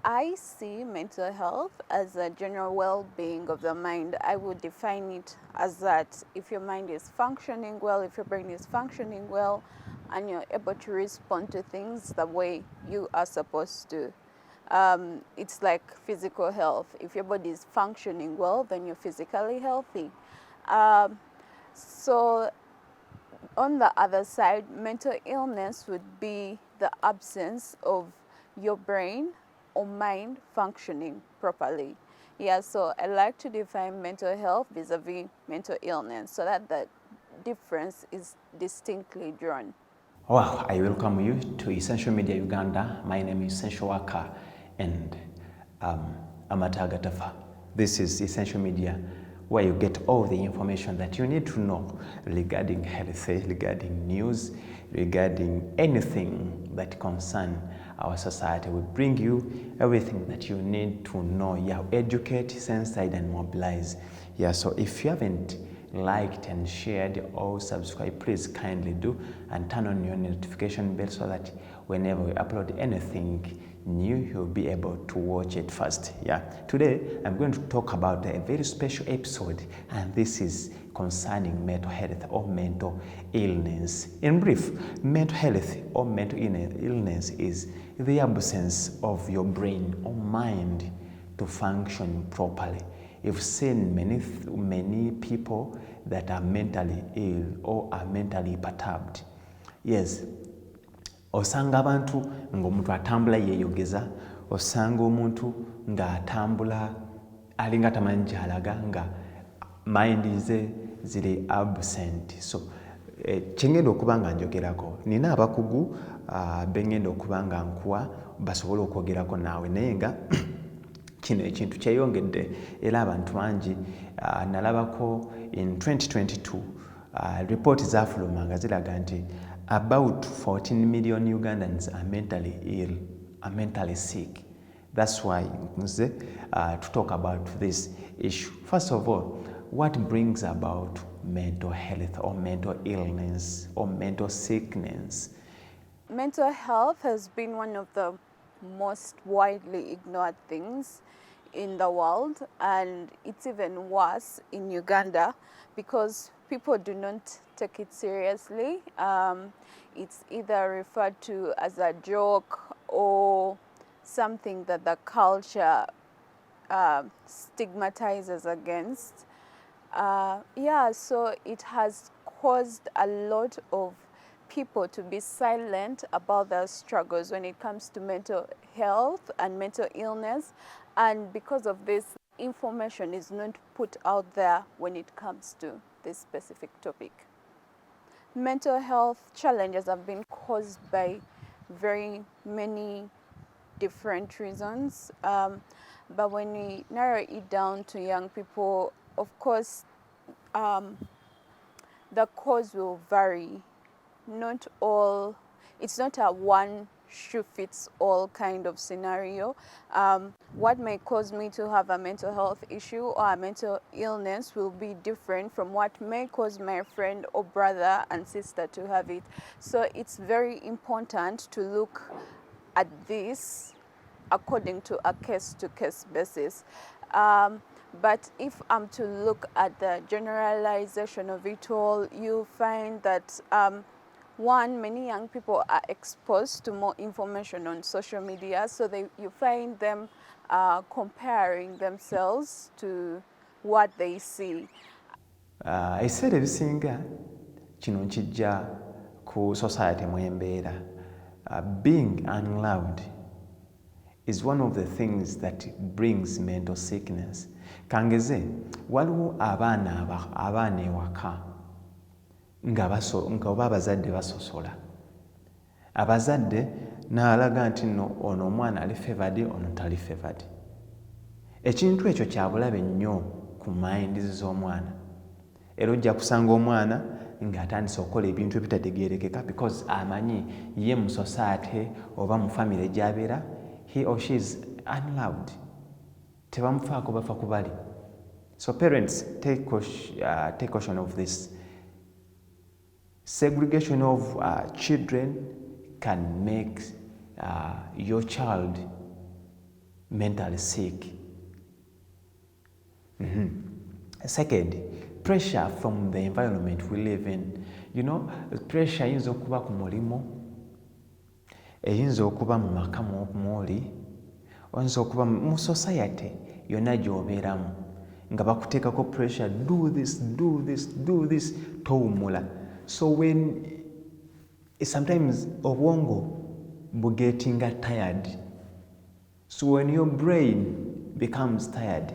I see mental health as a general well-being of the mind. I would define it as that if your mind is functioning well, if your brain is functioning well, and you're able to respond to things the way you are supposed to. It's like physical health. If your body is functioning well, then you're physically healthy. Um, so on the other side, mental illness would be the absence of your brain or mind functioning properly. Yeah, so I like to define mental health vis-a-vis mental illness so that the difference is distinctly drawn. Wow, I welcome you to Essential Media Uganda. My name is Essential Worker and I'm at Agatafa. This is Essential Media, where you get all the information that you need to know regarding health, regarding news, regarding anything that concerns our society. We bring you everything that you need to know. Yeah, educate, sensitize, and mobilize. Yeah, so if you haven't liked and shared or subscribe, please kindly do, and turn on your notification bell so that whenever we upload anything new, you'll be able to watch it first. Yeah, today I'm going to talk about a very special episode, and this is concerning mental health or mental illness. In brief, mental health or mental illness is the absence of your brain or mind to function properly. You've seen many people that are mentally ill or are mentally perturbed. Yes, osanga abantu ng'omuntu atambula yeeyogeza, osanga omuntu ng'atambula alinga tamanyi gy'alaga nga mind ze ziri absent. So kyengenda okuba nga njogerako, nina abakugu bengenda okuba nga nkuwa basobole okwogerako naawe, naye nga kino ekintu kyeyongedde era abantu bangi nalabako in 2022 report zafulumanga ziraga nti about 14 million Ugandans are mentally ill, are mentally sick. That's why to talk about this issue. First of all, what brings about mental health or mental illness or mental sickness? Mental health has been one of the most widely ignored things in the world, and it's even worse in Uganda because people do not take it seriously. It's either referred to as a joke or something that the culture stigmatizes against. Yeah, so it has caused a lot of people to be silent about their struggles when it comes to mental health and mental illness, and because of this, information is not put out there when it comes to this specific topic. Mental health challenges have been caused by very many different reasons, but when we narrow it down to young people, of course, the cause will vary. Not all, it's not a one shoe fits all kind of scenario. What may cause me to have a mental health issue or a mental illness will be different from what may cause my friend or brother and sister to have it. So it's very important to look at this according to a case-to-case basis. But if I'm to look at the generalization of it all, you'll find that one, many young people are exposed to more information on social media, so you find them comparing themselves to what they see. Ebiseera ebisinga kino nkijja ku society mwembeera. Being unloved is one of the things that brings mental sickness. Kangeze, waliwo abaana ewaka nga oba abazadde basosola. Abazadde n'alaga nti nno ono omwana ali favored, ono tali favored. Ekintu ekyo kya bulabe nnyo ku minds z'omwana. Era ojja kusanga omwana ng'atandise okukola ebintu ebitategeerekeka because amanyi ye mu society oba mu family gy'abeera, he or she is unloved. Tebamufaako, bafa ku bali. So parents, take caution of this. Segregation of children can make your child mentally sick. Second, pressure from the environment we live in. You know, pressure yinza okuba ku mulimu, eyinza okuba mu maka mwoli, oyinza okuba mu society yonna gy'obeeramu nga bakuteekako pressure, do this, do this, do this, towumula. So when sometimes obwongo getting tired, so when your brain becomes tired,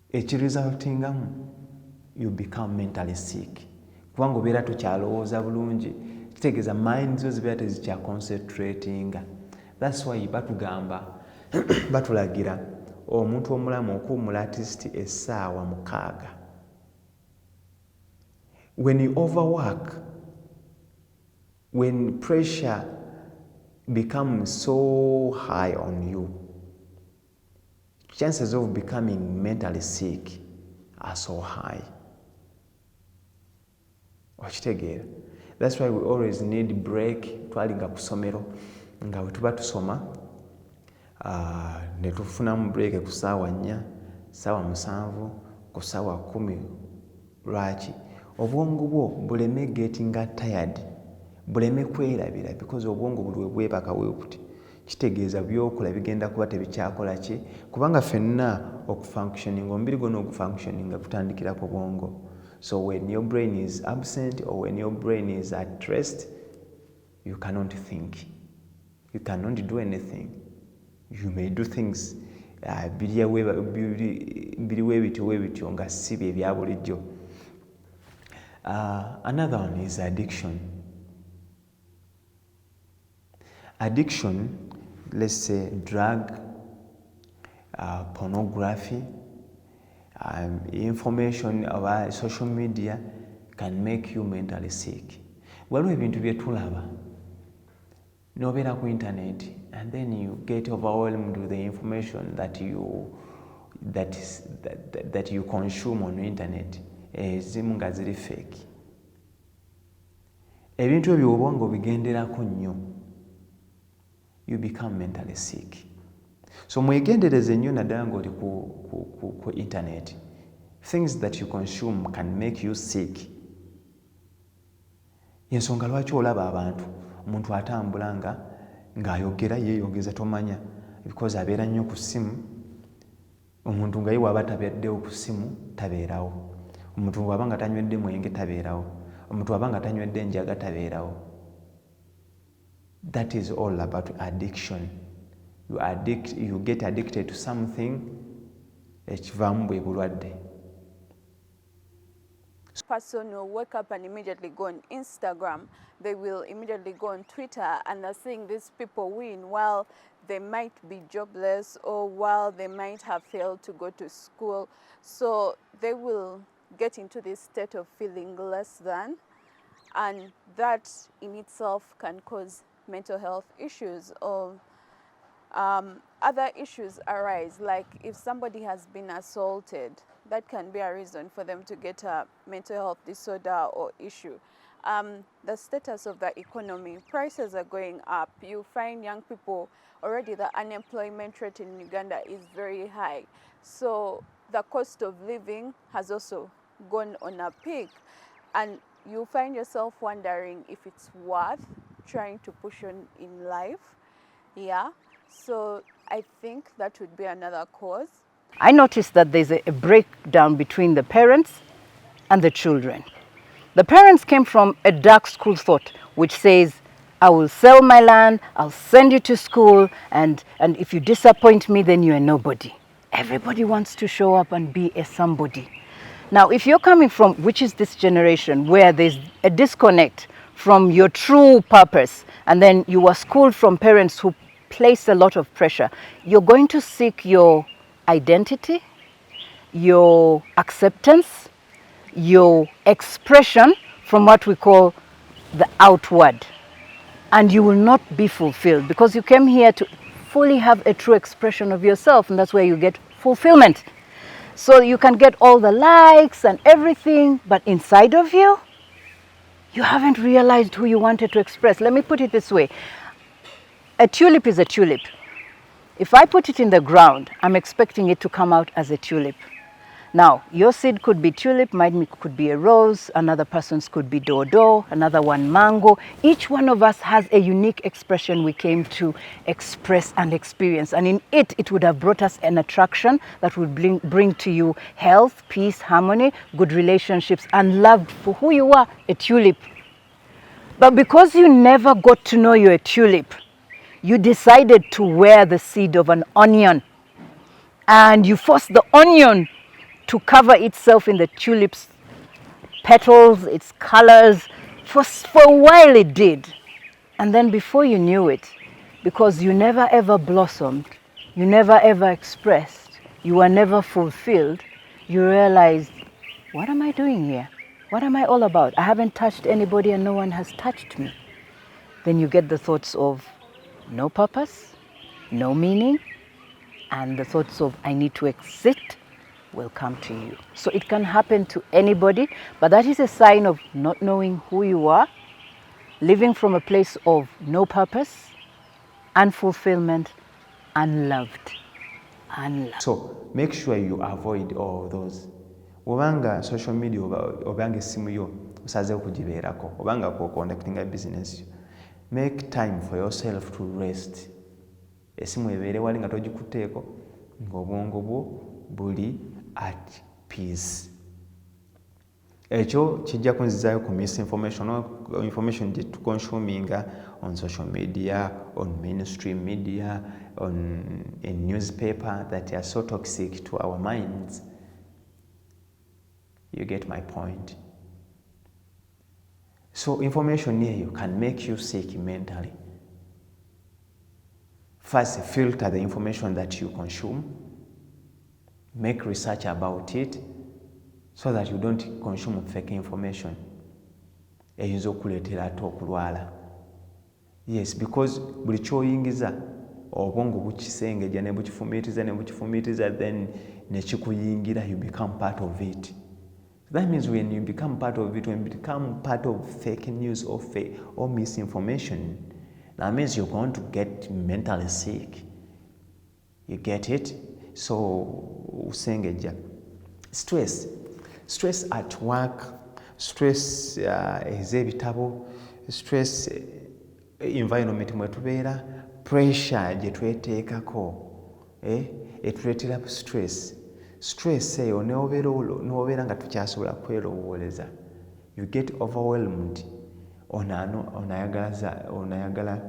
it resulting you become mentally sick. Kubanga obeera tokyalowooza bulungi, kitegeeza mind zo zibeera tezikya concentrating. That's why batugamba batulagira omuntu omulamu okuwumula at least essaawa 6. When you overwork, when pressure becomes so high on you, chances of becoming mentally sick are so high. Okitegeera? That's why we always need break. Twalinga ku ssomero nga bwe tuba tusoma ne tufunamu break ku ssaawa 4, ssaawa 7, ku ssaawa 10. Lwaki? Obwongo bwo buleme getting tired, buleme kwerabira, because obwongo buli bwebaka weebuti, kitegeeza byokola bigenda kuba tebikyakola ki, kubanga ffenna okufunctioning, omubiri gwonna ogufunctioning gutandikira ku bwongo. So when your brain is absent or when your brain is at rest, you cannot think, you cannot do anything. You may do things biri weebityo nga si bye bya bulijjo. Another one is addiction. Addiction, let's say drug, pornography, information about social media can make you mentally sick. Waliwo ebintu bye tulaba n'obeera ku internet and then you get overwhelmed with the information that you consume on the internet. Ezimu nga ziri fake. Ebintu ebyo obwongo bigenderako nnyo, you become mentally sick. So mwegendereze nnyo naddala ng'oli ku internet. Things that you consume can make you sick. Yensonga lwaki olaba abantu, omuntu atambula ng'ayogera yeeyogeza tomanya, because abeera nnyo ku ssimu. Omuntu nga ye waba tabeereddewo ku ssimu tabeerawo. Omuntu waba nga tanywedde mwenge tabeerawo. Omuntu waba nga tanywedde njaga tabeerawo. That is all about addiction. You get addicted to something, ekivaamu bwe bulwadde. Person will wake up and immediately go on Instagram. They will immediately go on Twitter and they're seeing these people win while they might be jobless or while they might have failed to go to school. So they will get into this state of feeling less than, and that in itself can cause mental health issues or other issues arise, like if somebody has been assaulted, that can be a reason for them to get a mental health disorder or issue. The status of the economy, prices are going up. You find young people, already the unemployment rate in Uganda is very high. So the cost of living has also gone on a peak. And you find yourself wondering if it's worth trying to push on in life. Yeah. So I think that would be another cause. I noticed that there's a breakdown between the parents and the children. The parents came from a dark school thought, which says, I will sell my land, I'll send you to school, and if you disappoint me, then you're nobody. Everybody wants to show up and be a somebody. Now, if you're coming from, which is this generation, where there's a disconnect from your true purpose, and then you were schooled from parents who place a lot of pressure, you're going to seek your identity, your acceptance, your expression from what we call the outward. And you will not be fulfilled because you came here to fully have a true expression of yourself, and that's where you get fulfillment. So you can get all the likes and everything, but inside of you, you haven't realized who you wanted to express. Let me put it this way. A tulip is a tulip. If I put it in the ground, I'm expecting it to come out as a tulip. Now, your seed could be tulip, mine could be a rose, another person's could be dodo, another one mango. Each one of us has a unique expression we came to express and experience. And in it, it would have brought us an attraction that would bring to you health, peace, harmony, good relationships, and love for who you are, a tulip. But because you never got to know you're a tulip, you decided to wear the seed of an onion. And you forced the onion to cover itself in the tulip's petals, its colors. For a while it did. And then before you knew it, because you never ever blossomed, you never ever expressed, you were never fulfilled, you realized, what am I doing here? What am I all about? I haven't touched anybody and no one has touched me. Then you get the thoughts of no purpose, no meaning, and the thoughts of I need to exit will come to you. So it can happen to anybody, but that is a sign of not knowing who you are, living from a place of no purpose, unfulfillment, unloved. So make sure you avoid all those. Obanga social media obanga esimu yo usaze okugibeerako obanga ko conducting business, make time for yourself to rest. Esimu ebeere wali nga togikuteeko ng'obwongo bwo buli at peace. Ekyo kijja kunzizaayo ku misinformation, information gye tuconsuminga on social media, on mainstream media, on a newspaper that are so toxic to our minds. You get my point? So information here can make you sick mentally. First, filter the information that you consume. Make research about it so that you don't consume fake information. Eyinza okuleetera ate okulwala. Yes, because buli kyoyingiza obwongo bukisengeja ne bukifumiitiza then nekikuyingira, you become part of it. That means when you become part of it, when you become part of fake news or misinformation, that means you're going to get mentally sick. You get it? So, usengeja. Stress at work, stress ez'ebitabo, stress environment mwe tubeera, pressure gye tweteekako, etuleetera stress. Stress eyo n'obeera nga tukyasobola kwerowooleza. You get overwhelmed. Onayagala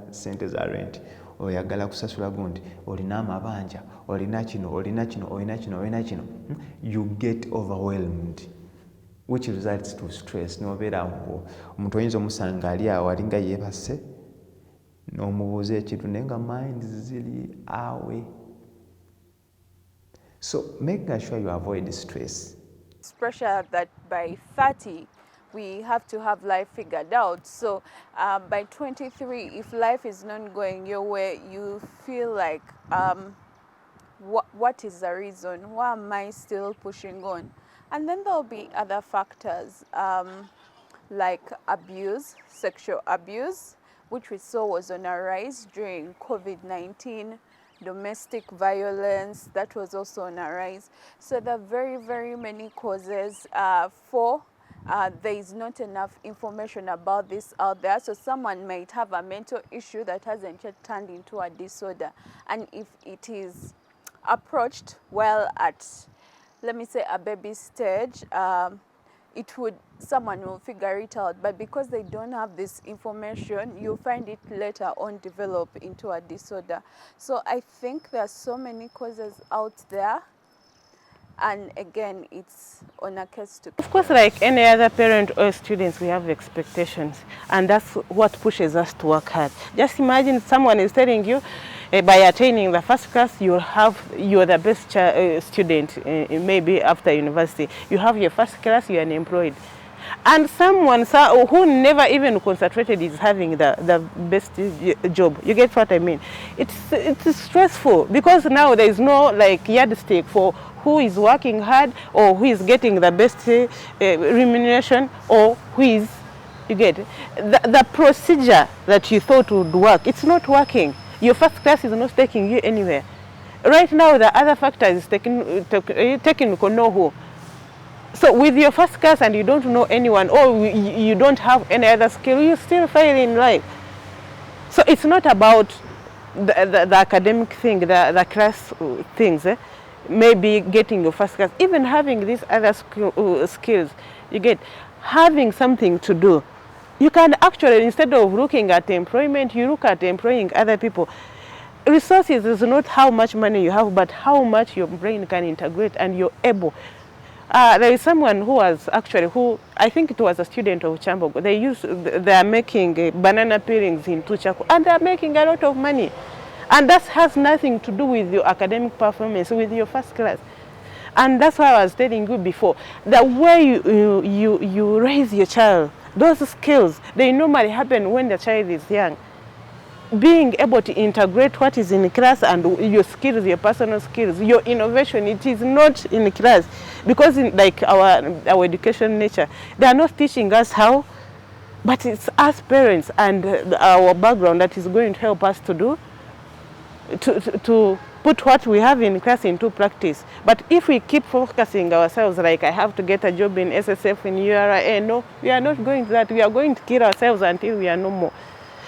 sente za rent, oyagala kusasula gundi, olina amabanja, olina kino. You get overwhelmed, which results to stress. N'obeera awo omuntu oyinza omusanga ali awo alinga yeebase n'omubuuza ekintu naye nga mind ziri awe. So make sure you avoid stress. It's pressure that by 30, we have to have life figured out. So by 23, if life is not going your way, you feel like, what is the reason? Why am I still pushing on? And then there'll be other factors like abuse, sexual abuse, which we saw was on a rise during COVID-19. Domestic violence, that was also on a rise. So there are very, very many causes for there is not enough information about this out there. So someone might have a mental issue that hasn't yet turned into a disorder. And if it is approached well at, let me say, a baby stage, someone will figure it out. But because they don't have this information, you'll find it later on develop into a disorder. So I think there are so many causes out there. And again, it's on a case to case. Of course, like any other parent or students, we have expectations, and that's what pushes us to work hard. Just imagine someone is telling you, by attaining the first class, you're the best student, maybe after university. You have your first class, you're unemployed. And someone who never even concentrated is having the best job. You get what I mean? It's stressful because now there is no like yardstick for who is working hard or who is getting the best remuneration or who is, you get the procedure that you thought would work. It's not working. Your first class is not taking you anywhere. Right now, the other factor is technical know-how. So with your first class and you don't know anyone, or you don't have any other skill, you still fail in life. So it's not about the academic thing, the class things, maybe getting your first class, even having these other skills, you get having something to do. You can actually, instead of looking at employment, you look at employing other people. Resources is not how much money you have, but how much your brain can integrate and you're able. There is someone who was actually, I think it was a student of Chambogo. They are making banana peelings in Tuchaku, and they are making a lot of money. And that has nothing to do with your academic performance, with your first class. And that's why I was telling you before, the way you raise your child, those skills, they normally happen when the child is young. Being able to integrate what is in class and your skills, your personal skills, your innovation, it is not in class. Because in like our education nature, they are not teaching us how, but it's us parents and our background that is going to help us to do, to put what we have in class into practice. But if we keep focusing ourselves like I have to get a job in SSF, in URA, no, we are not going to that. We are going to kill ourselves until we are no more.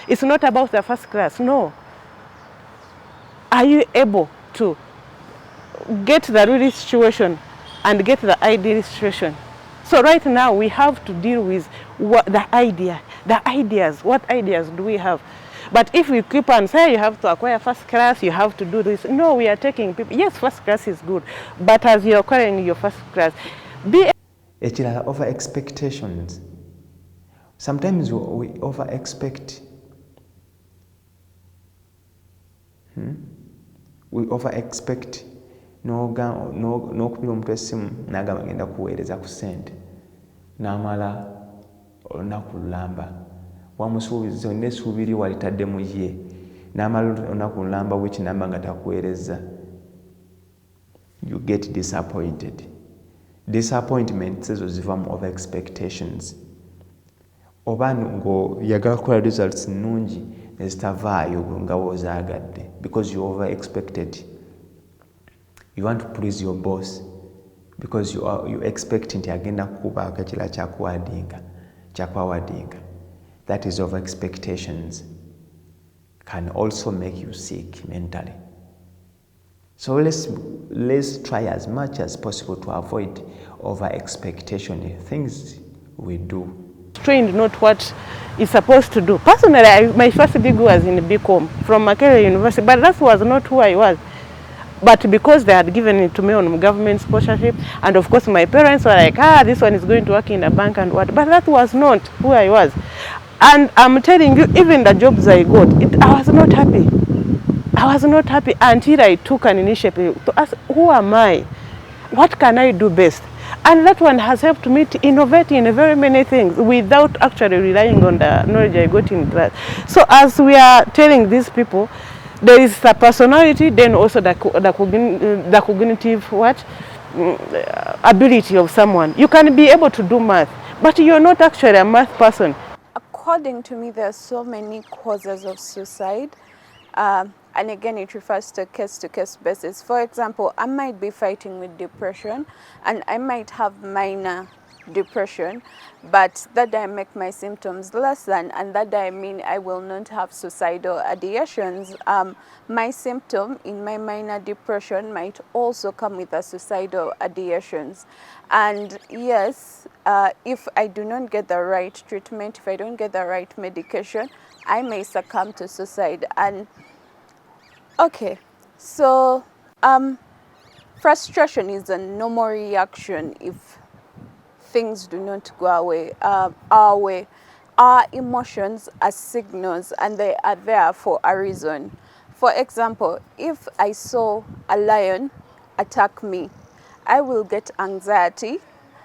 It's not about the first class, no. Are you able to get the real situation and get the ideal situation? So right now we have to deal with the ideas. What ideas do we have? But if we keep on saying you have to acquire first class, you have to do this. No, we are taking people. Yes, first class is good, but as you're acquiring your first class, be over expectations. Sometimes we over expect. We over expect n'okubira omuntu essimu n'agamba agenda kuweereza ku ssente n'amala olunaku lulamba wamusuubiza n'essuubi lye walitadde mu ye n'amala olunaku lulamba w'ekinamba nga takuweereza. You get disappointed. Disappointment ezo ziva mu over expectations. Oba ng'oyagala kukola results nnungi nezitavaayo nga w'ozaagadde because you over expected. You want to please your boss because you expect nti agenda kukubaako ekirala kyakwawadinga. That is over expectations. Can also make you sick mentally. So let's try as much as possible to avoid over expectation in things we do. Trained not what is supposed to do. Personally, my first degree was in BCom from Makerere University, but that was not who I was. But because they had given it to me on government sponsorship, and of course my parents were like, this one is going to work in a bank and what, but that was not who I was. And I'm telling you, even the jobs I got, I was not happy. I was not happy until I took an initiative to ask, who am I? What can I do best? And that one has helped me to innovate in very many things without actually relying on the knowledge I got in class. So as we are telling these people, there is the personality, then also the cognitive ability of someone. You can be able to do math, but you're not actually a math person. According to me, there are so many causes of suicide. And again, it refers to case-to-case basis. For example, I might be fighting with depression and I might have minor depression, but that day I make my symptoms lessen, and that day I mean I will not have suicidal ideations. My symptom in my minor depression might also come with a suicidal ideations. And yes, if I do not get the right treatment, if I don't get the right medication, I may succumb to suicide. And okay, so frustration is a normal reaction if things do not go our way. Our emotions are signals and they are there for a reason. For example, if I saw a lion attack me, I will get anxiety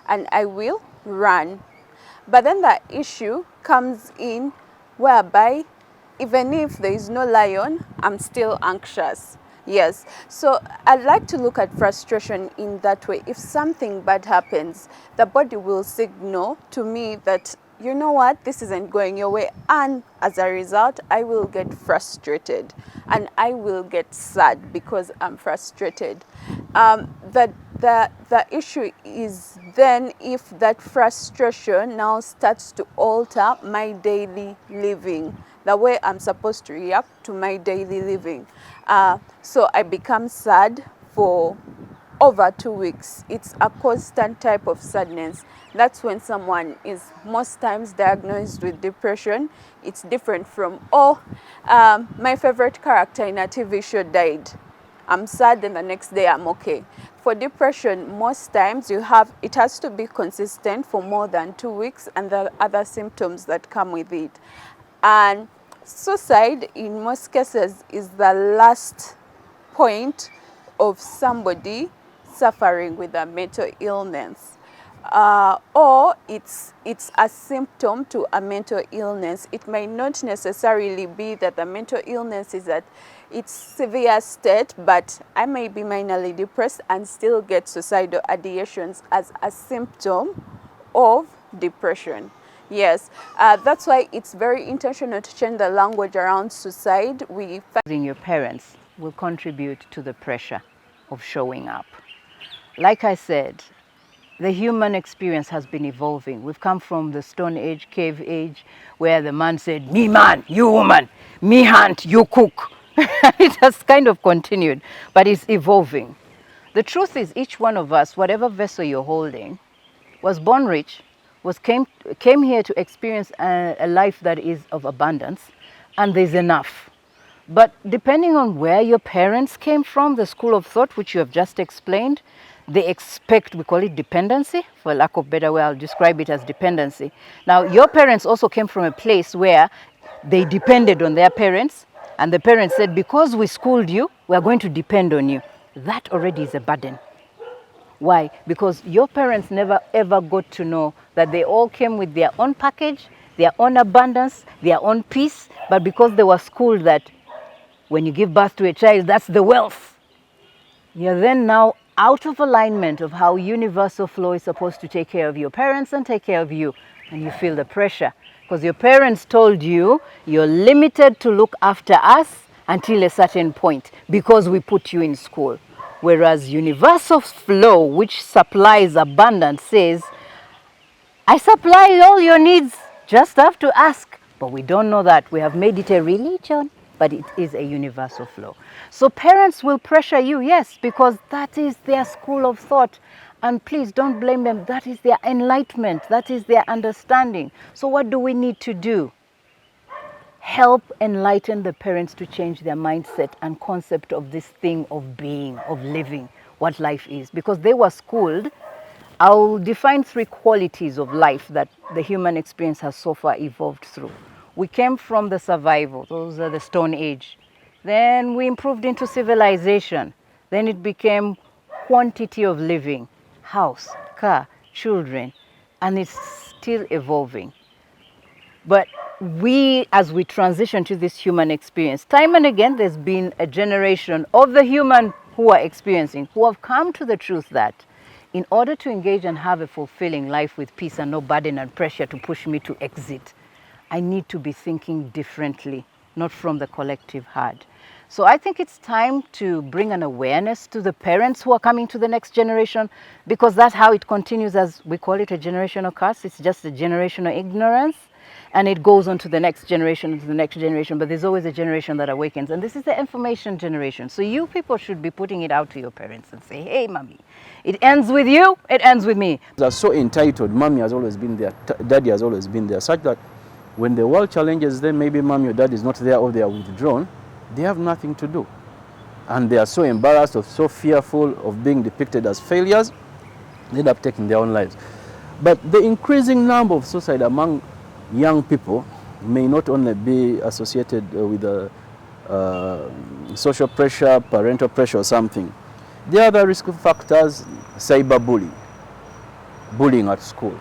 and I will run. But then the issue comes in whereby even if there is no lion, I'm still anxious. Yes, so I'd like to look at frustration in that way. If something bad happens, the body will signal to me that you know what, this isn't going your way, and as a result I will get frustrated and I will get sad because I'm frustrated. The issue is then if that frustration now starts to alter my daily living, the way I'm supposed to react to my daily living. So I become sad for over 2 weeks. It's a constant type of sadness. That's when someone is most times diagnosed with depression. It's different from, oh, my favorite character in a TV show died. I'm sad and the next day I'm okay. For depression, most times it has to be consistent for more than 2 weeks, and there are other symptoms that come with it. And suicide in most cases is the last point of somebody suffering with a mental illness. Or it's a symptom to a mental illness. It may not necessarily be that the mental illness is at its severe state, but I may be minorly depressed and still get suicidal ideations as a symptom of depression. Yes, that's why it's very intentional to change the language around suicide. Your parents will contribute to the pressure of showing up. Like I said, the human experience has been evolving. We've come from the Stone Age, Cave Age, where the man said, me man, you woman, me hunt, you cook. It has kind of continued, but it's evolving. The truth is, each one of us, whatever vessel you're holding, was born rich, came here to experience a life that is of abundance, and there's enough. But depending on where your parents came from, the school of thought, which you have just explained, they expect, we call it dependency, for lack of better way, I'll describe it as dependency. Now, your parents also came from a place where they depended on their parents, and the parents said, because we schooled you, we are going to depend on you. That already is a burden. Why? Because your parents never ever got to know that they all came with their own package, their own abundance, their own peace, but because they were schooled that when you give birth to a child, that's the wealth. You're then now out of alignment of how universal flow is supposed to take care of your parents and take care of you. And you feel the pressure because your parents told you you're limited to look after us until a certain point because we put you in school. Whereas universal flow, which supplies abundance, says, I supply all your needs, just have to ask. But we don't know that. We have made it a religion, but it is a universal flow. So parents will pressure you, yes, because that is their school of thought. And please don't blame them. That is their enlightenment. That is their understanding. So what do we need to do? Help enlighten the parents to change their mindset and concept of this thing of being, of living, what life is. Because they were schooled. I'll define 3 qualities of life that the human experience has so far evolved through. We came from the survival, those are the Stone Age. Then we improved into civilization. Then it became quantity of living, house, car, children, and it's still evolving. But as we transition to this human experience, time and again, there's been a generation of the human who are experiencing, who have come to the truth that in order to engage and have a fulfilling life with peace and no burden and pressure to push me to exit, I need to be thinking differently, not from the collective herd. So I think it's time to bring an awareness to the parents who are coming to the next generation, because that's how it continues, as we call it, a generational curse. It's just a generational ignorance, and it goes on to the next generation, to the next generation, but there's always a generation that awakens, and this is the information generation. So you people should be putting it out to your parents and say, hey, mommy, it ends with you, it ends with me. They're so entitled. Mommy has always been there, daddy has always been there, such that when the world challenges them, maybe mommy or dad is not there or they are withdrawn, they have nothing to do. And they are so embarrassed or so fearful of being depicted as failures, they end up taking their own lives. But the increasing number of suicide among young people may not only be associated with social pressure, parental pressure or something. The other risk factors, cyberbullying, bullying at school.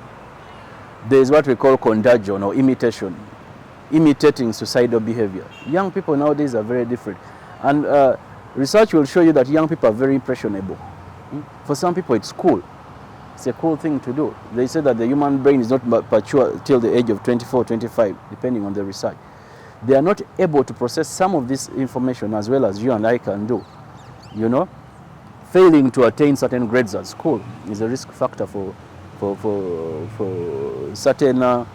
There is what we call contagion or imitation, imitating suicidal behavior. Young people nowadays are very different. And research will show you that young people are very impressionable. For some people it's cool It's a cool thing to do. They say that the human brain is not mature till the age of 24, 25, depending on the research. They are not able to process some of this information as well as you and I can do. You know, failing to attain certain grades at school is a risk factor for certain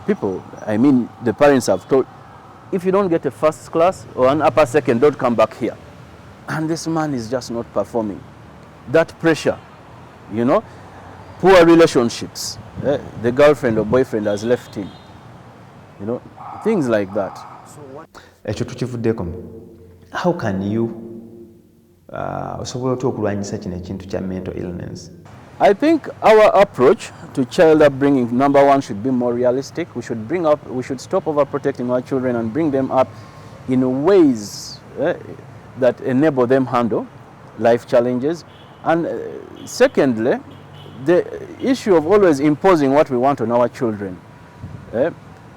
people. I mean, the parents have told, if you don't get a first class or an upper second, don't come back here. And this man is just not performing. That pressure, you know, poor relationships. The girlfriend or boyfriend has left him. You know, things like that. How can you osobola okulwanyisa kino ekintu kya mental illness? I think our approach to child upbringing, number one, should be more realistic. We should stop overprotecting our children and bring them up in ways that enable them handle life challenges. And secondly, the issue of always imposing what we want on our children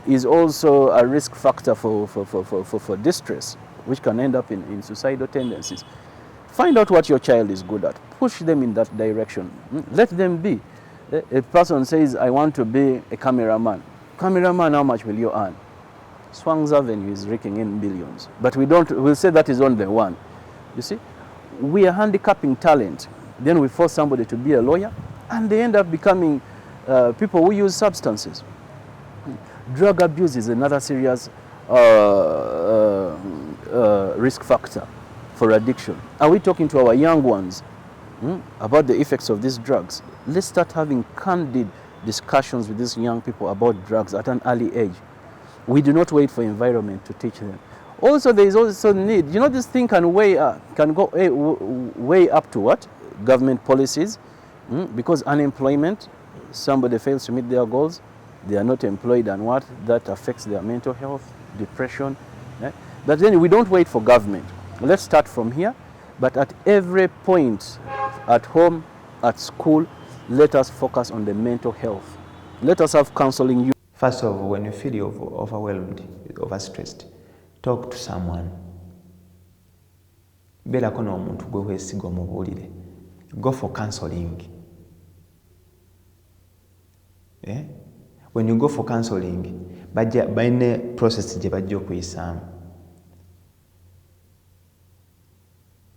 is also a risk factor for distress, which can end up in suicidal tendencies. Find out what your child is good at. Push them in that direction. Let them be. A person says, I want to be a cameraman. Cameraman, how much will you earn? Swang's Avenue is raking in billions. But we'll say that is only one. You see, we are handicapping talent. Then we force somebody to be a lawyer, and they end up becoming people who use substances. Drug abuse is another serious risk factor for addiction. Are we talking to our young ones about the effects of these drugs? Let's start having candid discussions with these young people about drugs at an early age. We do not wait for environment to teach them. Also, there is also need, you know, this thing can go way up to what? Government policies, because unemployment, somebody fails to meet their goals, they are not employed, and what? That affects their mental health, depression. But then we don't wait for government. Let's start from here, but at every point, at home, at school, let us focus on the mental health. Let us have counseling. First of all, when you feel you're overwhelmed, overstressed, talk to someone. Beerako n'omuntu gwe weesiga omubuulire. Go for counseling. When you go for counseling, balina process gye bajja okuyisaamu.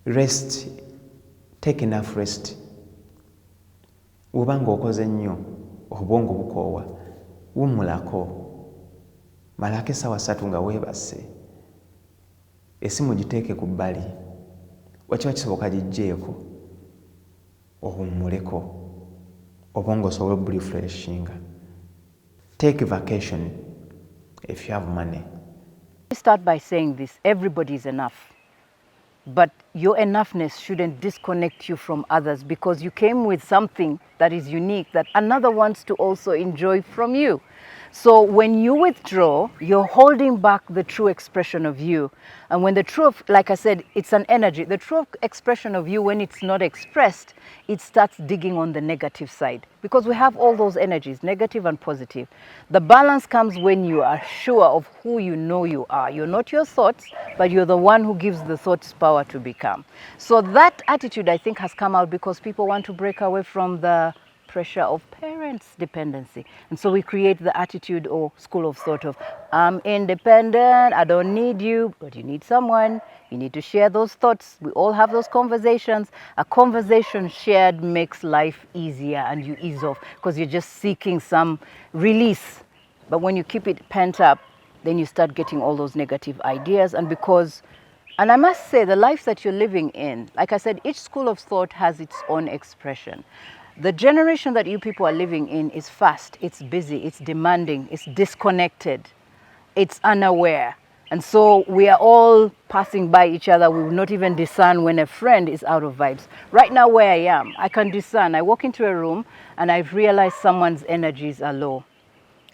Rest. Take enough rest. Bw'oba ng'okoze nnyo, obwongo bukoowa, wummulako. Malako essaawa 3 nga weebase. Essimu giteeke ku bbali. Wakiba kisoboka giggyeeko. Owummuleko. Obwongo osobole oburefreshinga. Take a vacation if you have money. Start by saying this: everybody is enough. But your enoughness shouldn't disconnect you from others, because you came with something that is unique that another wants to also enjoy from you. So when you withdraw, you're holding back the true expression of you. And when the true, like I said, it's an energy. The true expression of you, when it's not expressed, it starts digging on the negative side. Because we have all those energies, negative and positive. The balance comes when you are sure of who you know you are. You're not your thoughts, but you're the one who gives the thoughts power to become. So that attitude, I think, has come out because people want to break away from the pressure of parents' dependency. And so we create the attitude or school of thought of, I'm independent, I don't need you, but you need someone. You need to share those thoughts. We all have those conversations. A conversation shared makes life easier and you ease off because you're just seeking some release. But when you keep it pent up, then you start getting all those negative ideas. And I must say, the life that you're living in, like I said, each school of thought has its own expression. The generation that you people are living in is fast, it's busy, it's demanding, it's disconnected, it's unaware. And so we are all passing by each other. We will not even discern when a friend is out of vibes. Right now where I am, I can discern. I walk into a room and I've realized someone's energies are low.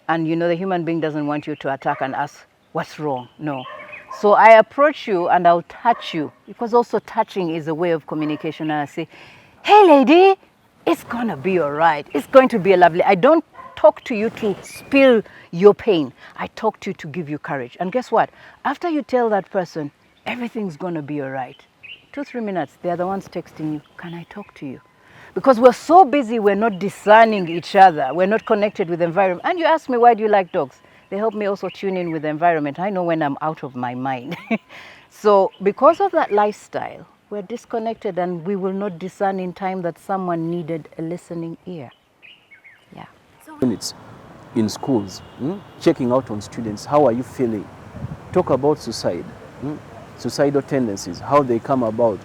And you know, the human being doesn't want you to attack and ask, what's wrong? No. So I approach you and I'll touch you, because also touching is a way of communication. And I say, hey lady, it's gonna be all right. It's going to be a lovely. I don't talk to you to spill your pain. I talk to you to give you courage. And guess what? After you tell that person, everything's gonna be all right. 2-3 minutes, they're the ones texting you, can I talk to you? Because we're so busy, we're not discerning each other. We're not connected with the environment. And you ask me, why do you like dogs? They help me also tune in with the environment. I know when I'm out of my mind. So because of that lifestyle, we're disconnected and we will not discern in time that someone needed a listening ear. Yeah. Units in schools, checking out on students, how are you feeling? Talk about suicide, suicidal tendencies, how they come about.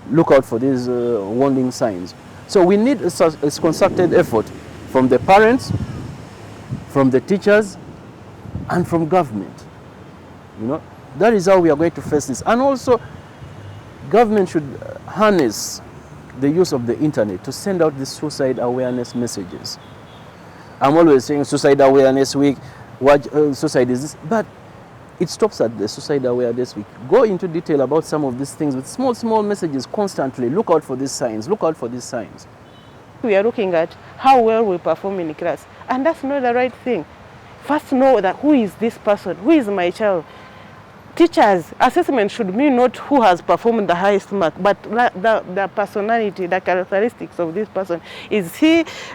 Look out for these warning signs. So we need a concerted effort from the parents, from the teachers, and from government. You know, that is how we are going to face this. And also, government should harness the use of the internet to send out the suicide awareness messages. I'm always saying Suicide Awareness Week, what suicide is this, but it stops at the Suicide Awareness Week. Go into detail about some of these things with small messages constantly. Look out for these signs, look out for these signs. We are looking at how well we perform in class, and that's not the right thing. First know that who is this person, who is my child. Teachers, assessment should mean not who has performed the highest mark, but the personality, the characteristics of this person.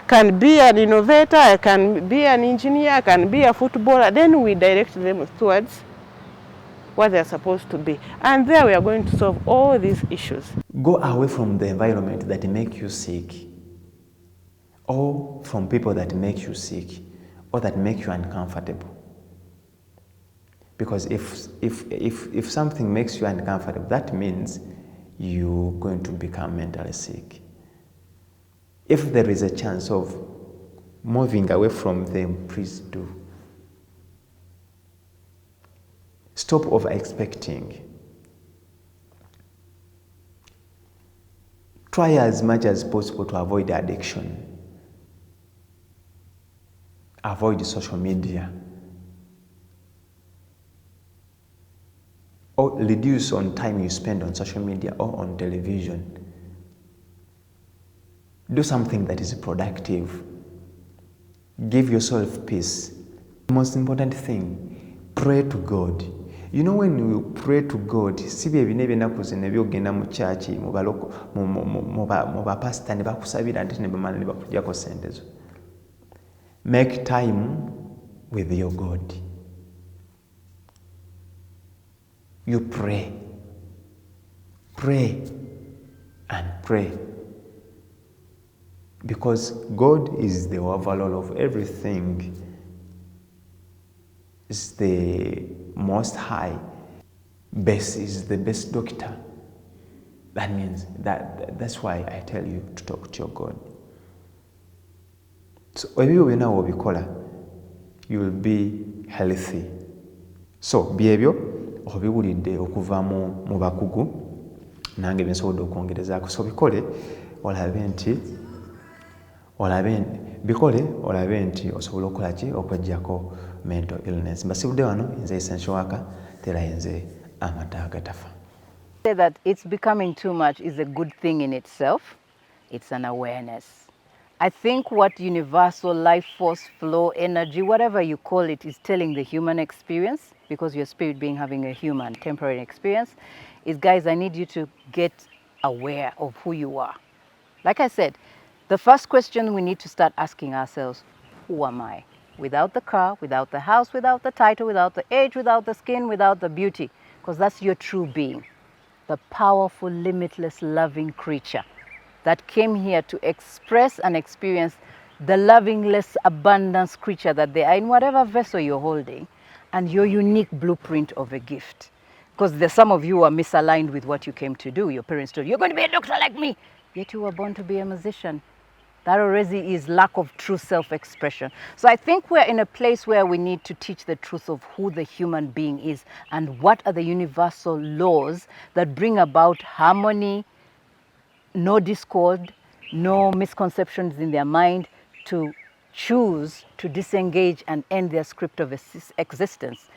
Can be an innovator, can be an engineer, can be a footballer. Then we direct them towards what they're supposed to be. And there we are going to solve all these issues. Go away from the environment that make you sick, or from people that make you sick, or that make you uncomfortable. Because if something makes you uncomfortable, that means you're going to become mentally sick. If there is a chance of moving away from them, please do. Stop over-expecting. Try as much as possible to avoid addiction. Avoid social media. Or reduce on time you spend on social media or on television. Do something that is productive. Give yourself peace. The most important thing, pray to God. You know, when you pray to God, sibi ebine nakuze nebyogenda mu church mu bapastor ne bakusabira nti ne bamala ne bakujjako sente zo. Make time with your God. You pray. Pray and pray. Because God is the overall of everything. Is the most high. Best is the best doctor. That means that's why I tell you to talk to your God. So you will be healthy. So behavior obiwulidde okuva mu bakugu nange byensobodde okwongerezaako. So bikole olabe nti osobola okukola ki okweggyako mental illness. Mbasibudde wano nze Essential Worker tera nze Amata Gatafa. Say that it's becoming too much is a good thing in itself. It's an awareness. I think what universal life force, flow, energy, whatever you call it, is telling the human experience, because your spirit being having a human temporary experience, is, guys, I need you to get aware of who you are. Like I said, the first question we need to start asking ourselves, who am I? Without the car, without the house, without the title, without the age, without the skin, without the beauty, because that's your true being. The powerful, limitless, loving creature that came here to express and experience the lovingless abundance creature that they are in whatever vessel you're holding, and your unique blueprint of a gift. Because there's some of you who are misaligned with what you came to do. Your parents told you, you're going to be a doctor like me, yet you were born to be a musician. That already is lack of true self-expression. So I think we're in a place where we need to teach the truth of who the human being is and what are the universal laws that bring about harmony, no discord, no misconceptions in their mind, to choose to disengage and end their script of existence